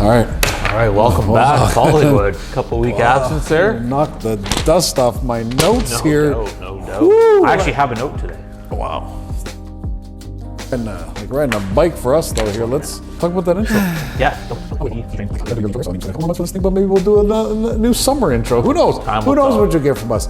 All right, welcome back, Hollywood. Couple week absence there. Knocked the dust off my notes here. No. I actually have a note today. Wow. And like riding a bike for us though here. Let's talk about that intro. Yeah. But maybe we'll do a new summer intro. Who knows? Who knows what you'll get from us?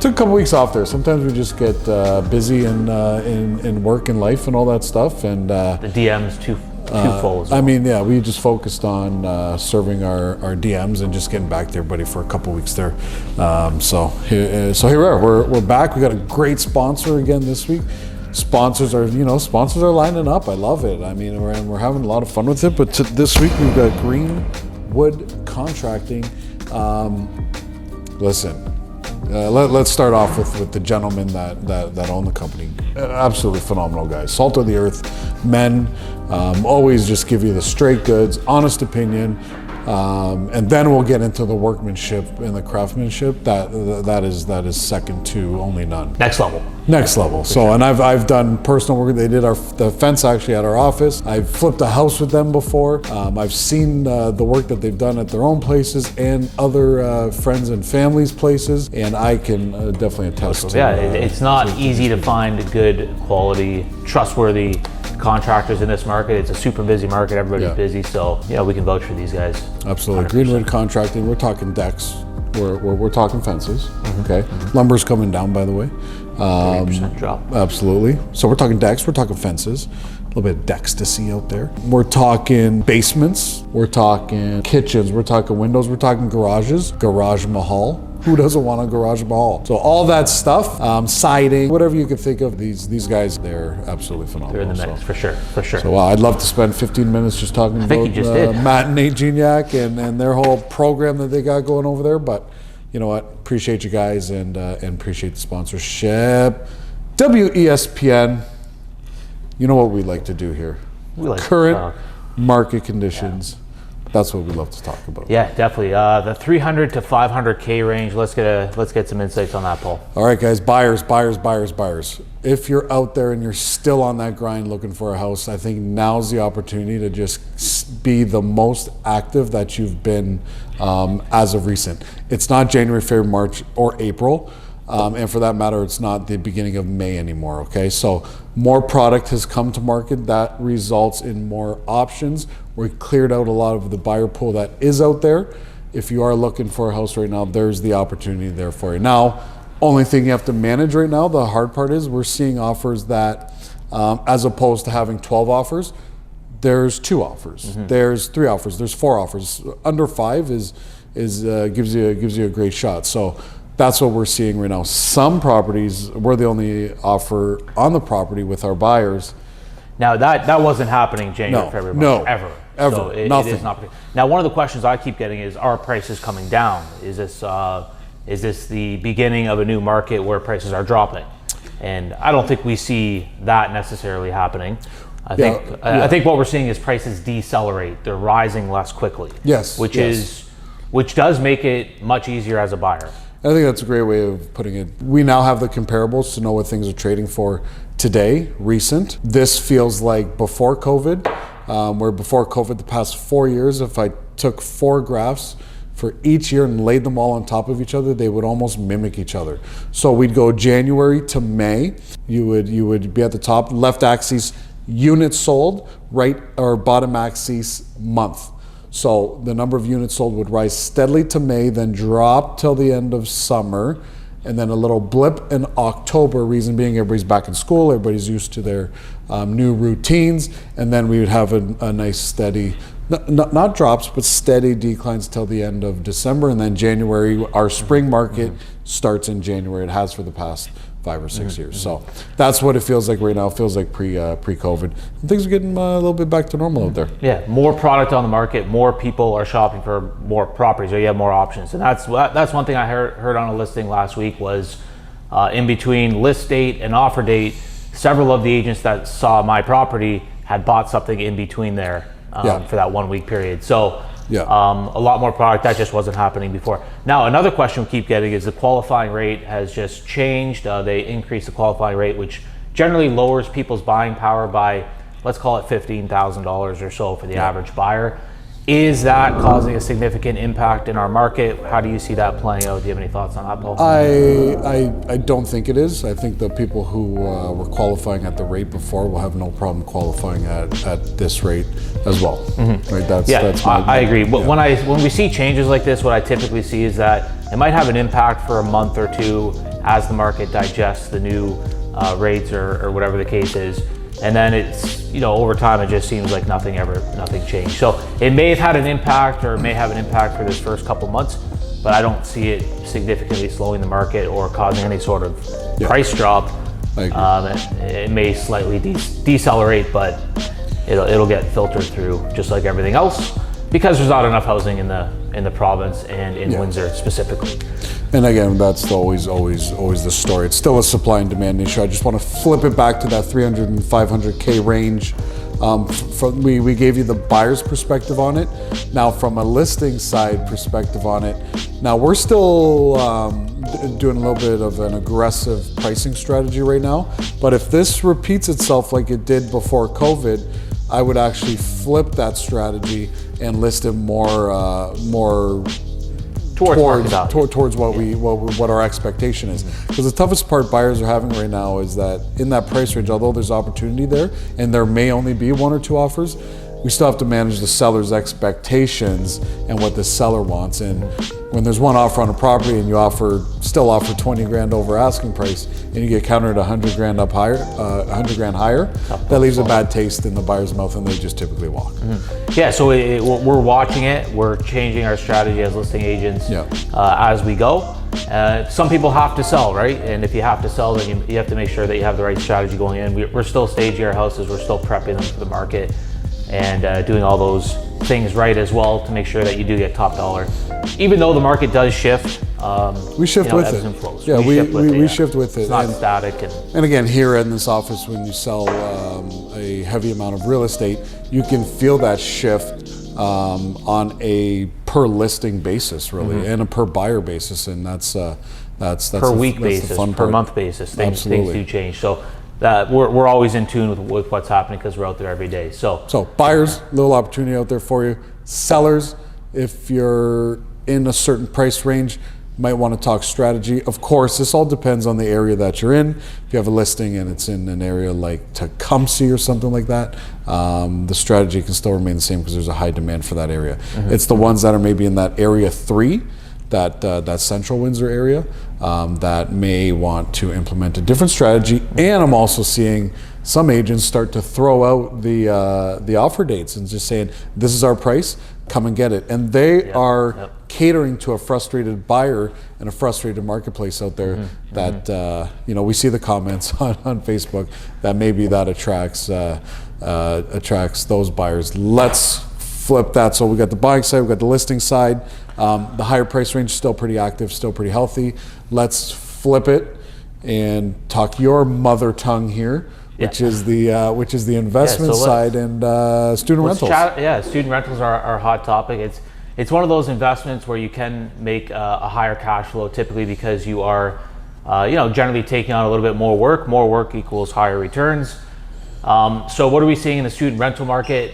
Took a couple weeks off there. Sometimes we just get busy in work and life and all that stuff. And the DM's too full as well. I mean, yeah, we just focused on serving our DMs and just getting back to everybody for a couple weeks there. So here we are. We're back. We got a great sponsor again this week. Sponsors are lining up. I love it. I mean, we're having a lot of fun with it. But this week we've got Greenwood Contracting. Let's start off with the gentlemen that own the company. Absolutely phenomenal guys. Salt of the earth men. Always just give you the straight goods, honest opinion. And then we'll get into the workmanship and the craftsmanship. That is second to only none. Next level. So, and I've done personal work. They did the fence actually at our office. I've flipped a house with them before. I've seen the work that they've done at their own places and other friends and families' places, and I can definitely attest to. Yeah, it's not easy to find good quality, trustworthy contractors in this market. It's a super busy market. Everybody's busy, so yeah, we can vouch for these guys. Absolutely. 100%. Greenwood Contracting. We're talking decks. We're talking fences. Okay. Lumber's coming down, by the way. 30% drop. Absolutely. So we're talking decks. We're talking fences. A little bit of decks to see out there. We're talking basements. We're talking kitchens. We're talking windows. We're talking garages. Garage mahal. Who doesn't want a garage mahal? So all that stuff, siding, whatever you can think of, these guys, they're absolutely phenomenal. They're in the mix, for sure. So I'd love to spend 15 minutes just talking about Matt and Nate Gignac and their whole program that they got going over there. But you know what? Appreciate you guys and appreciate the sponsorship. WESPN. You know what we like to do here? We like current market conditions. Yeah. That's what we love to talk about. Yeah, definitely. The 300 to 500K range. Let's get some insights on that, Paul. All right, guys. Buyers. If you're out there and you're still on that grind looking for a house, I think now's the opportunity to just be the most active that you've been as of recent. It's not January, February, March, or April. And for that matter, it's not the beginning of May anymore, okay? So more product has come to market. That results in more options. We cleared out a lot of the buyer pool that is out there. If you are looking for a house right now, there's the opportunity there for you. Now, only thing you have to manage right now, the hard part is we're seeing offers that, as opposed to having 12 offers, there's 2 offers. Mm-hmm. There's 3 offers. There's 4 offers. Under 5 gives you a great shot. So that's what we're seeing right now. Some properties, we're the only offer on the property with our buyers. Now that wasn't happening January, February, March, ever. So nothing. It is not. Now, one of the questions I keep getting is, are prices coming down? Is this the beginning of a new market where prices are dropping? And I don't think we see that necessarily happening. I think what we're seeing is prices decelerate. They're rising less quickly. Yes. Which does make it much easier as a buyer. I think that's a great way of putting it. We now have the comparables to know what things are trading for today, recent. This feels like before COVID, where before COVID, the past 4 years, if I took 4 graphs for each year and laid them all on top of each other, they would almost mimic each other. So we'd go January to May. You would be at the top, left axis, units sold, right or bottom axis, month. So the number of units sold would rise steadily to May, then drop till the end of summer, and then a little blip in October, reason being everybody's back in school, everybody's used to their new routines, and then we would have a nice steady, not drops, but steady declines till the end of December, and then January, our spring market starts in January. It has for the past 5 or 6 years. So that's what it feels like right now. It feels like pre-COVID. And things are getting a little bit back to normal out there. Yeah, more product on the market, more people are shopping for more properties, or you have more options. And that's one thing I heard on a listing last week was in between list date and offer date, several of the agents that saw my property had bought something in between there for that 1 week period. So a lot more product that just wasn't happening before. Now, another question we keep getting is the qualifying rate has just changed. They increased the qualifying rate, which generally lowers people's buying power by, let's call it $15,000 or so for the average buyer. Is that causing a significant impact in our market? How do you see that playing out? Do you have any thoughts on that, Paul? I don't think it is. I think the people who were qualifying at the rate before will have no problem qualifying at this rate as well. Right? I agree. But when we see changes like this, what I typically see is that it might have an impact for a month or two as the market digests the new rates or whatever the case is. And then it's, over time, it just seems like nothing changed. So it may have had an impact or it may have an impact for this first couple months, but I don't see it significantly slowing the market or causing any sort of price drop. It may slightly decelerate, but it'll get filtered through just like everything else because there's not enough housing in the province and in Windsor specifically. And again, that's always the story. It's still a supply and demand issue. I just want to flip it back to that 300 and 500K range. We gave you the buyer's perspective on it. Now, from a listing side perspective on it, now we're still doing a little bit of an aggressive pricing strategy right now. But if this repeats itself like it did before COVID, I would actually flip that strategy and list it more towards what our expectation is. Because the toughest part buyers are having right now is that in that price range, although there's opportunity there and there may only be one or two offers, we still have to manage the seller's expectations and what the seller wants. And when there's one offer on a property and you still offer 20 grand over asking price and you get countered 100 grand higher, that leaves a bad taste in the buyer's mouth and they just typically walk. Yeah, so we're watching it. We're changing our strategy as listing agents as we go. Some people have to sell, right? And if you have to sell, then you have to make sure that you have the right strategy going in. We're still staging our houses. We're still prepping them for the market and doing all those things right as well to make sure that you do get top dollar. Even though the market does shift, we shift with ebbs it. And flows. Yeah, we shift with it. It's not static. And again, here in this office, when you sell a heavy amount of real estate, you can feel that shift on a per listing basis, really, and a per buyer basis, and that's per week basis, per month basis. Things do change. So we're always in tune with what's happening because we're out there every day. So buyers, little opportunity out there for you. Sellers, if you're in a certain price range, might want to talk strategy. Of course, this all depends on the area that you're in. If you have a listing and it's in an area like Tecumseh or something like that, the strategy can still remain the same because there's a high demand for that area. It's the ones that are maybe in that area 3, that central Windsor area, that may want to implement a different strategy. And I'm also seeing some agents start to throw out the offer dates and just saying, this is our price, come and get it. And they are catering to a frustrated buyer and a frustrated marketplace out there that, we see the comments on Facebook that maybe that attracts those buyers. Let's flip that. So we got the buying side, we got the listing side. The higher price range is still pretty active, still pretty healthy. Let's flip it and talk your mother tongue here, which is the investment side and student rentals. Student rentals are a hot topic. It's one of those investments where you can make a higher cash flow, typically because you are, generally taking on a little bit more work. More work equals higher returns. So what are we seeing in the student rental market?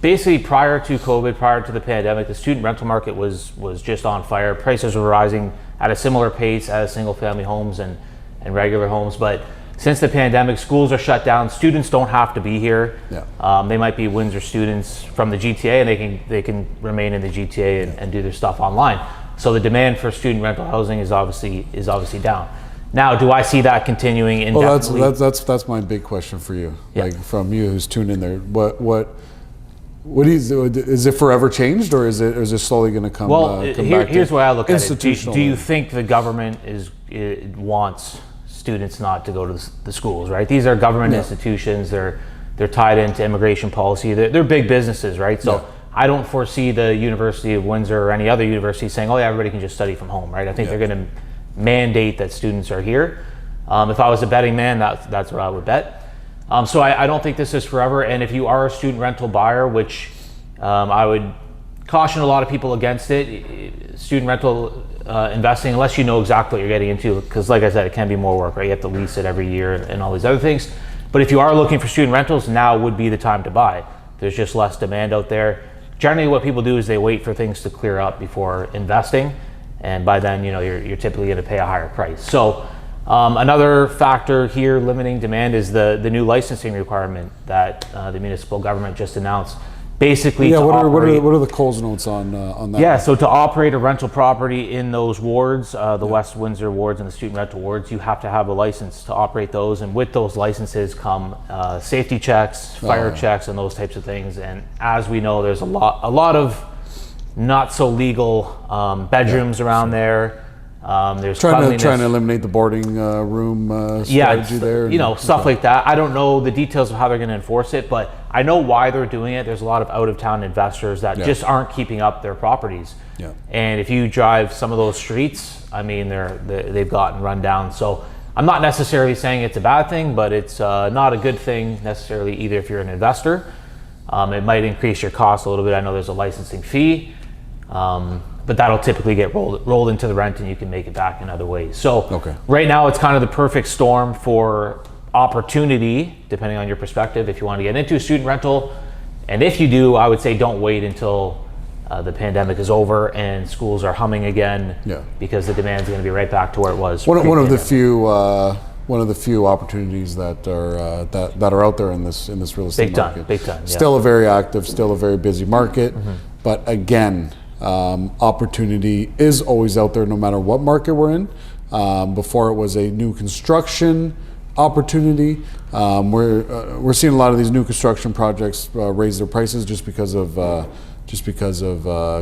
Basically, prior to COVID, prior to the pandemic, the student rental market was just on fire. Prices were rising at a similar pace as single-family homes and regular homes. But since the pandemic, schools are shut down. Students don't have to be here. They might be Windsor students from the GTA, and they can remain in the GTA and do their stuff online. So the demand for student rental housing is obviously down. Now, do I see that continuing indefinitely? Well, that's my big question for you. Like from you who's tuned in there, what is it forever changed, or is it slowly going to come? Well, here's where I look at it. Do you think the government wants students not to go to the schools, right? These are government institutions. They're tied into immigration policy. They're big businesses, right? So I don't foresee the University of Windsor or any other university saying, "Oh yeah, everybody can just study from home," right? I think they're going to mandate that students are here. If I was a betting man, that's what I would bet. So I don't think this is forever. And if you are a student rental buyer, which I would caution a lot of people against it, student rental investing, unless you know exactly what you're getting into, because like I said, it can be more work, right? You have to lease it every year and all these other things. But if you are looking for student rentals, now would be the time to buy. There's just less demand out there. generally what people do is they wait for things to clear up before investing, and by then, you know, you're typically going to pay a higher price. So another factor here limiting demand is the new licensing requirement that the municipal government just announced. Basically, yeah. What are the Coles notes on that? Yeah, so to operate a rental property in those wards, the West Windsor wards and the student rental wards, you have to have a license to operate those, and with those licenses come safety checks, fire checks, and those types of things. And as we know, there's a lot of not so legal bedrooms around there. There's trying to eliminate the boarding room strategy there. You know, stuff like that. I don't know the details of how they're going to enforce it, but I know why they're doing it. There's a lot of out-of-town investors that just aren't keeping up their properties. Yeah. And if you drive some of those streets, I mean, they've gotten run down. So I'm not necessarily saying it's a bad thing, but it's not a good thing necessarily either if you're an investor. It might increase your cost a little bit. I know there's a licensing fee. But that'll typically get rolled into the rent, and you can make it back in other ways. So right now it's kind of the perfect storm for opportunity, depending on your perspective, if you want to get into a student rental. And if you do, I would say don't wait until the pandemic is over and schools are humming again, because the demand is going to be right back to where it was. One of the few opportunities that are out there in this real estate market. Big time. Still a very active, still a very busy market, but again, opportunity is always out there no matter what market we're in. Before it was a new construction opportunity. We're seeing a lot of these new construction projects raise their prices just because of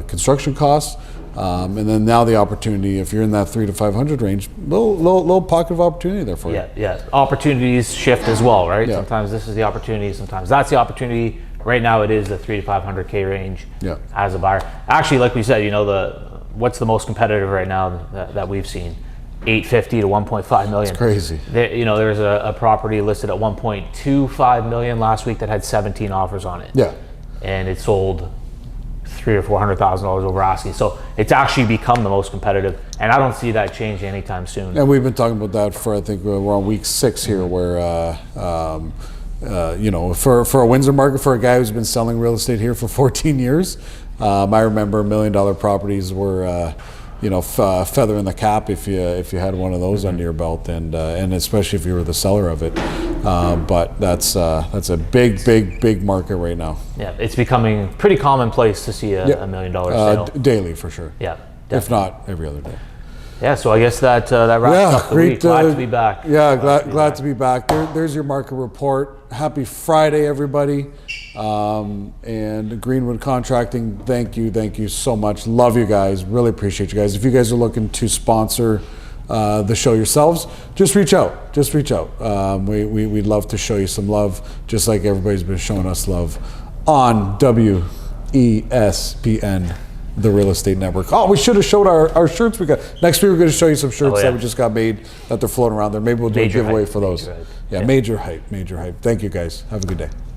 construction costs. And then now the opportunity, if you're in that 300 to 500 range, little pocket of opportunity there for you. Yeah. Opportunities shift as well, right? Yeah. Sometimes this is the opportunity, sometimes that's the opportunity. Right now it is the 300 to 500K range as a buyer. Actually, like we said, you know, what's the most competitive right now that we've seen? 850 to 1.5 million. It's crazy. You know, there's a property listed at 1.25 million last week that had 17 offers on it. Yeah. And it sold $300,000 or $400,000 over asking. So it's actually become the most competitive, and I don't see that changing anytime soon. And we've been talking about that for, I think we're on week 6 here, where you know, for a Windsor market, for a guy who's been selling real estate here for 14 years, I remember $1 million properties were, you know, feather in the cap if you had one of those under your belt, and especially if you were the seller of it. But that's a big market right now. Yeah, it's becoming pretty commonplace to see a $1 million sale daily for sure. Yeah, definitely. If not every other day. Yeah, so I guess that wraps up the week. Glad to be back. Yeah, glad to be back. There's your market report. Happy Friday, everybody. And Greenwood Contracting, thank you so much. Love you guys. Really appreciate you guys. If you guys are looking to sponsor the show yourselves, just reach out. We'd love to show you some love, just like everybody's been showing us love on WESPN. The Real Estate Network. Oh, we should have showed our shirts we got. Next week we're going to show you some shirts that we just got made that they're floating around there. Maybe we'll do a giveaway for those. Yeah, major hype. Thank you guys. Have a good day.